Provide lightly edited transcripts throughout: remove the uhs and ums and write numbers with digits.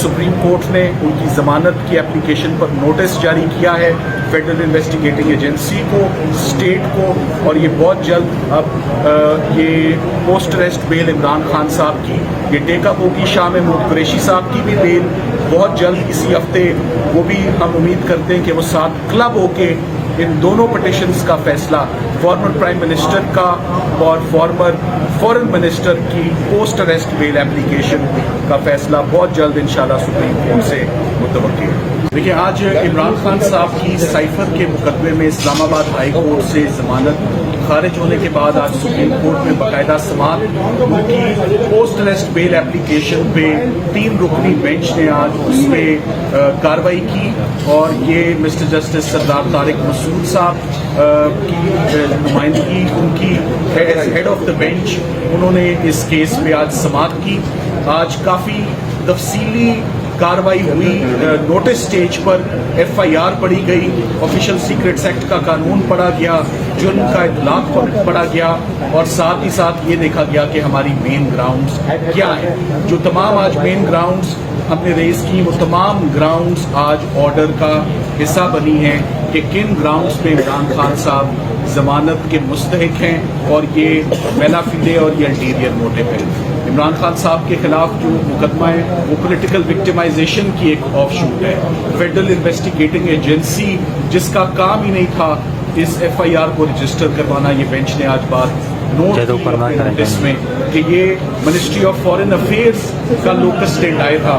Supreme court ने उनकी ज़मानत की एप्लीकेशन पर नोटिस जारी किया है फेडरल इन्वेस्टिगेटिंग एजेंसी को, स्टेट को, और ये बहुत जल्द अब ये post arrest bell Imran Khan साहब की, ये टेकअप होगी शाह महमूद कुरैशी साहब की भी बेल बहुत जल्द इसी हफ्ते, वो भी हम उम्मीद करते हैं कि वो साथ क्लब होके इन दोनों पिटिशन्स का फैसला, फॉर्मर प्राइम मिनिस्टर का और फॉर्मर फॉरेन मिनिस्टर की पोस्ट अरेस्ट बेल एप्लीकेशन का फैसला बहुत जल्द इंशाल्लाह सुप्रीम कोर्ट से मुतवक्किल है। देखिए, आज इमरान खान साहब की साइफर के मुकदमे में इस्लामाबाद हाई कोर्ट से जमानत खारिज होने के बाद आज सुप्रीम कोर्ट में बाकायदा समाअत उनकी पोस्ट अरेस्ट बेल एप्लीकेशन पे 3 रुकनी बेंच ने आज उस पर कार्रवाई की, और ये मिस्टर जस्टिस सरदार तारिक मसूद साहब की नुमाइंदगी उनकी हेड ऑफ द बेंच, उन्होंने इस केस पे आज समाअत की। आज काफ़ी तफसीली कार्रवाई हुई, नोटिस स्टेज पर FIR पढ़ी गई, ऑफिशियल सीक्रेट्स एक्ट का कानून पढ़ा गया, जुर्म का इतलाक पढ़ा गया, और साथ ही साथ ये देखा गया कि हमारी मेन ग्राउंड्स क्या हैं। जो तमाम आज मेन ग्राउंड्स हमने रेज की, वो तमाम ग्राउंड्स आज ऑर्डर का हिस्सा बनी हैं कि किन ग्राउंड्स पे इमरान खान साहब जमानत के मुस्तहिक हैं, और ये मेला फिदे और ये अल्टीरियर मोटिव है। इमरान खान साहब के खिलाफ जो मुकदमा है वो पॉलिटिकल विक्टिमाइजेशन की एक ऑफशूट है। फेडरल इन्वेस्टिगेटिंग एजेंसी जिसका काम ही नहीं था इस FIR को रजिस्टर करवाना, ये बेंच ने आज बात नोट की नोटिस में कि ये मिनिस्ट्री ऑफ फॉरेन अफेयर्स का लोकस स्टेंडाई था,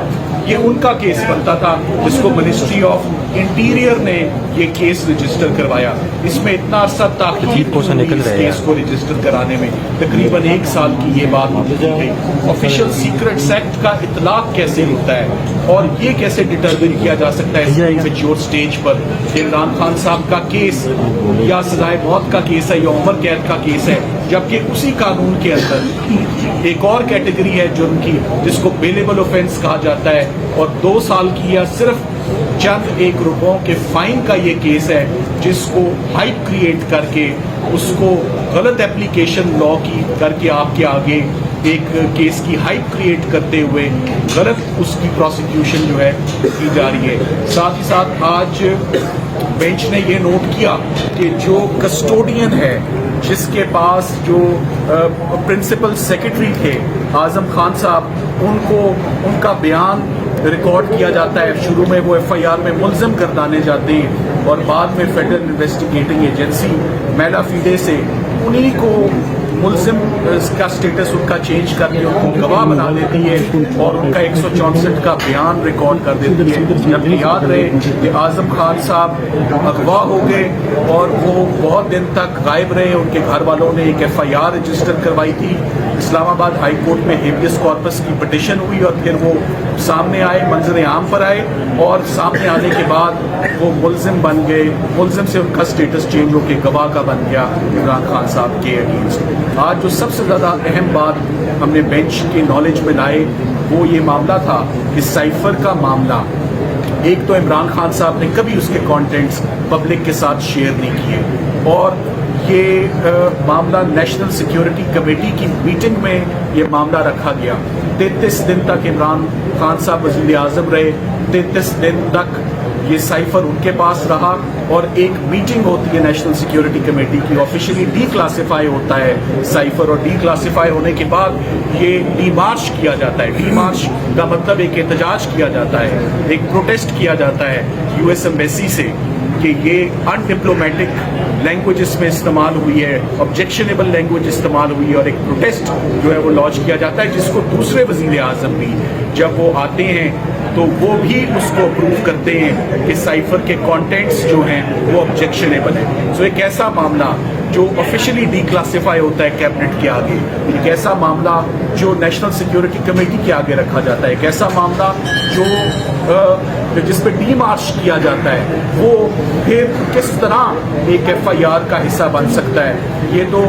ये उनका केस बनता था जिसको मिनिस्ट्री ऑफ इंटीरियर ने ये केस रजिस्टर करवाया। इसमें इतना अरसा ताख़ीर इस केस को रजिस्टर कराने में, तकरीबन 1 साल की ये बात होती गई। ऑफिशियल सीक्रेट्स एक्ट का इतलाक कैसे होता है और ये कैसे डिटरमिन किया जा सकता है मैच्योर स्टेज पर इमरान खान साहब का केस या सजाए मौत का केस है या उम्र कैद का केस है, जबकि उसी कानून के अंदर एक और कैटेगरी है जुर्म की जिसको बेलेबल ऑफेंस कहा जाता है, और 2 साल की या सिर्फ चंद 1 रुपयों के फाइन का ये केस है जिसको हाइप क्रिएट करके उसको गलत एप्लीकेशन लॉ की करके आपके आगे एक केस की हाइप क्रिएट करते हुए गलत उसकी प्रोसिक्यूशन जो है की जा रही है। साथ ही साथ आज बेंच ने ये नोट किया कि जो कस्टोडियन है जिसके पास जो प्रिंसिपल सेक्रेटरी थे आजम खान साहब, उनको उनका बयान रिकॉर्ड किया जाता है। शुरू में वो FIR में मुल्ज़िम गर्दाने जाते हैं और बाद में फेडरल इन्वेस्टिगेटिंग एजेंसी मेला फिदे से उन्हीं को मुल्ज़िम का स्टेटस उनका चेंज करके उनको गवाह बना देती है और उनका 164 का बयान रिकॉर्ड कर देती है। जबकि याद रहे कि आजम खान साहब अगवा हो गए और वो बहुत दिन तक गायब रहे। उनके घर वालों ने एक FIR रजिस्टर करवाई थी, इस्लामाबाद हाई कोर्ट में हेबियस कॉर्पस की पिटिशन हुई और फिर वो सामने आए, मंजर आम पर आए, और सामने आने के बाद वो मुल्ज़िम बन गए। मुल्ज़िम से उनका स्टेटस चेंज होकर गवाह का बन गया इमरान खान साहब के अगेंस्ट। आज जो सबसे ज़्यादा अहम बात हमने बेंच के नॉलेज में लाए वो ये मामला था कि साइफर का मामला, एक तो इमरान खान साहब ने कभी उसके कंटेंट्स पब्लिक के साथ शेयर नहीं किए, और ये मामला नेशनल सिक्योरिटी कमेटी की मीटिंग में ये मामला रखा गया। 33 दिन तक इमरान खान साहब वज़ीर आज़म रहे, 33 दिन तक ये साइफर उनके पास रहा, और एक मीटिंग होती है नेशनल सिक्योरिटी कमेटी की, ऑफिशियली डीक्लासिफाई होता है साइफर, और डीक्लासिफाई होने के बाद ये डीमार्च किया जाता है। डीमार्च का मतलब एक एहतजाज किया जाता है, एक प्रोटेस्ट किया जाता है US एम्बेसी से कि ये अनडिप्लोमेटिक लैंग्वेज इसमें इस्तेमाल हुई है, ऑब्जेक्शनेबल लैंग्वेज इस्तेमाल हुई है, और एक प्रोटेस्ट जो है वो लॉन्च किया जाता है जिसको दूसरे वज़ीर आज़म भी जब वो आते हैं तो वो भी उसको अप्रूव करते हैं कि साइफर के कंटेंट्स जो हैं वो ऑब्जेक्शनेबल है। सो एक ऐसा मामला जो ऑफिशियली डीक्लासिफाई होता है कैबिनेट के आगे, एक ऐसा मामला जो नेशनल सिक्योरिटी कमेटी के आगे रखा जाता है, एक ऐसा मामला जो जिस पे डीमार्च किया जाता है, वो फिर किस तरह एक FIR का हिस्सा बन सकता है। ये तो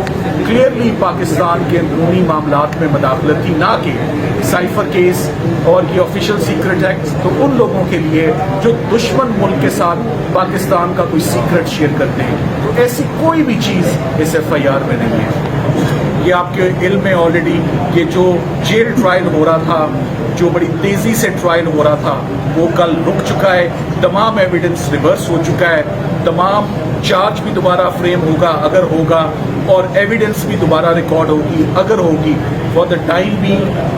क्लियरली पाकिस्तान के अंदरूनी मामलात में मदाखलत थी, ना कि साइफर केस और ये ऑफिशियल सीक्रेट एक्ट तो उन लोगों के लिए जो दुश्मन मुल्क के साथ पाकिस्तान का कोई सीक्रेट शेयर करते हैं। तो ऐसी कोई भी चीज़ इस FIR में नहीं है। ये आपके इल्म में ऑलरेडी ये जो जेल ट्रायल हो रहा था जो बड़ी तेजी से ट्रायल हो रहा था वो कल रुक चुका है, तमाम एविडेंस रिवर्स हो चुका है, तमाम चार्ज भी दोबारा फ्रेम होगा अगर होगा, और एविडेंस भी दोबारा रिकॉर्ड होगी अगर होगी। फॉर द टाइम भी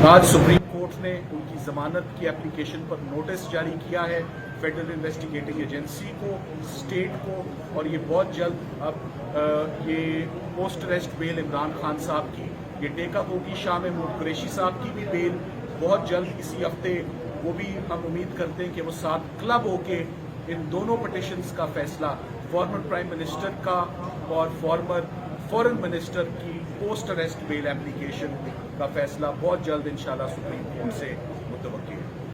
आज सुप्रीम कोर्ट ने उनकी जमानत की एप्लीकेशन पर नोटिस जारी किया है फेडरल इन्वेस्टिगेटिंग एजेंसी को, स्टेट को, और ये बहुत जल्द अब ये post arrest bell Imran Khan साहब की ये टेकअप होगी। शाह महमूद कुरैशी साहब की भी बेल बहुत जल्द इसी हफ्ते, वो भी हम उम्मीद करते हैं कि वो साथ क्लब होके इन दोनों पिटिशंस का फैसला, फॉर्मर प्राइम मिनिस्टर का और फॉर्मर फॉरेन मिनिस्टर की पोस्ट अरेस्ट बेल एप्लीकेशन का फैसला बहुत जल्द इंशाल्लाह सुप्रीम कोर्ट से मुतवक्किल